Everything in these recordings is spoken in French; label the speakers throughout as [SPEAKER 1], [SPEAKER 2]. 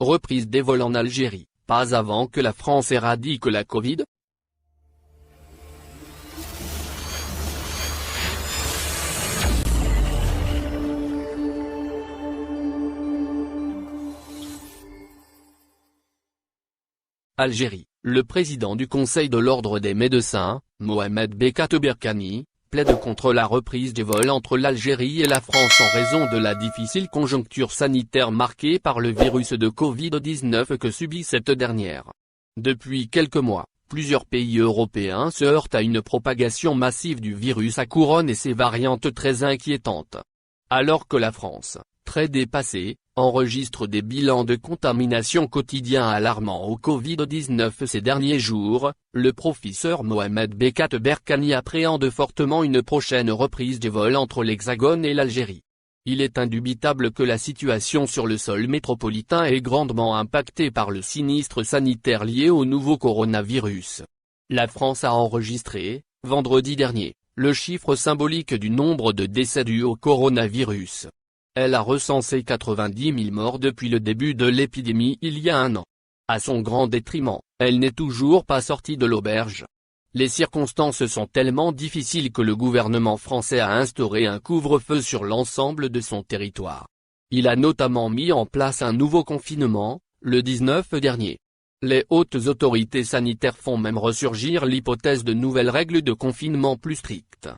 [SPEAKER 1] reprise des vols en Algérie, pas avant que la France éradique la Covid. Algérie, le président du Conseil de l'Ordre des médecins, Mohamed Bekat Berkani, plaide contre la reprise des vols entre l'Algérie et la France en raison de la difficile conjoncture sanitaire marquée par le virus de Covid-19 que subit cette dernière. Depuis quelques mois, plusieurs pays européens se heurtent à une propagation massive du virus à couronne et ses variantes très inquiétantes. Alors que la France, très dépassée, enregistre des bilans de contamination quotidiens alarmants au Covid-19 ces derniers jours, le professeur Mohamed Bekat Berkani appréhende fortement une prochaine reprise des vols entre l'Hexagone et l'Algérie. Il est indubitable que la situation sur le sol métropolitain est grandement impactée par le sinistre sanitaire lié au nouveau coronavirus. La France a enregistré, vendredi dernier, le chiffre symbolique du nombre de décès dus au coronavirus. Elle a recensé 90 000 morts depuis le début de l'épidémie il y a un an. À son grand détriment, elle n'est toujours pas sortie de l'auberge. Les circonstances sont tellement difficiles que le gouvernement français a instauré un couvre-feu sur l'ensemble de son territoire. Il a notamment mis en place un nouveau confinement, le 19 dernier. Les hautes autorités sanitaires font même ressurgir l'hypothèse de nouvelles règles de confinement plus strictes.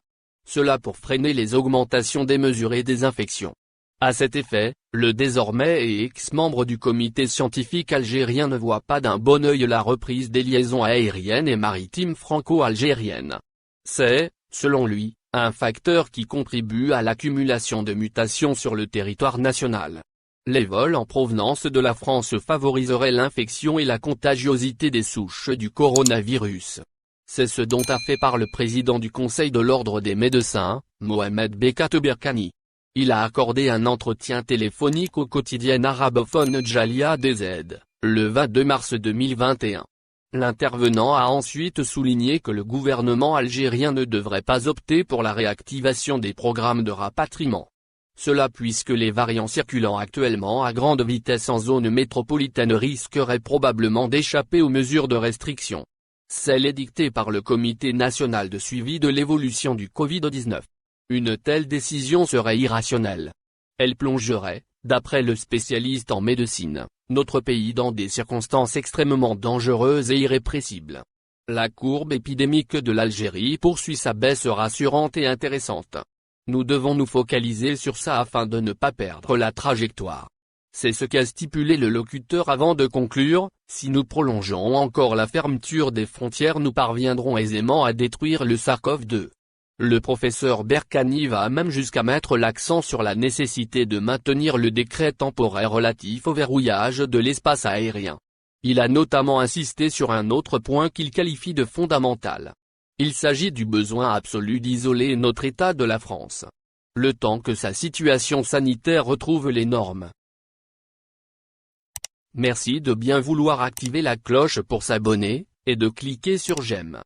[SPEAKER 1] Cela pour freiner les augmentations des mesures et des infections. À cet effet, le désormais et ex-membre du comité scientifique algérien ne voit pas d'un bon œil la reprise des liaisons aériennes et maritimes franco-algériennes. C'est, selon lui, un facteur qui contribue à l'accumulation de mutations sur le territoire national. Les vols en provenance de la France favoriseraient l'infection et la contagiosité des souches du coronavirus. C'est ce dont a fait part le président du Conseil de l'Ordre des médecins, Mohamed Bekat Berkani. Il a accordé un entretien téléphonique au quotidien arabophone Djalia DZ, le 22 mars 2021. L'intervenant a ensuite souligné que le gouvernement algérien ne devrait pas opter pour la réactivation des programmes de rapatriement. Cela puisque les variants circulant actuellement à grande vitesse en zone métropolitaine risqueraient probablement d'échapper aux mesures de restriction. Celles édictées par le Comité national de suivi de l'évolution du Covid-19. Une telle décision serait irrationnelle. Elle plongerait, d'après le spécialiste en médecine, notre pays dans des circonstances extrêmement dangereuses et irrépressibles. La courbe épidémique de l'Algérie poursuit sa baisse rassurante et intéressante. Nous devons nous focaliser sur ça afin de ne pas perdre la trajectoire. C'est ce qu'a stipulé le locuteur avant de conclure, si nous prolongeons encore la fermeture des frontières nous parviendrons aisément à détruire le SARS-CoV-2. Le professeur Berkani va même jusqu'à mettre l'accent sur la nécessité de maintenir le décret temporaire relatif au verrouillage de l'espace aérien. Il a notamment insisté sur un autre point qu'il qualifie de fondamental. Il s'agit du besoin absolu d'isoler notre État de la France. Le temps que sa situation sanitaire retrouve les normes. Merci de bien vouloir activer la cloche pour s'abonner, et de cliquer sur j'aime.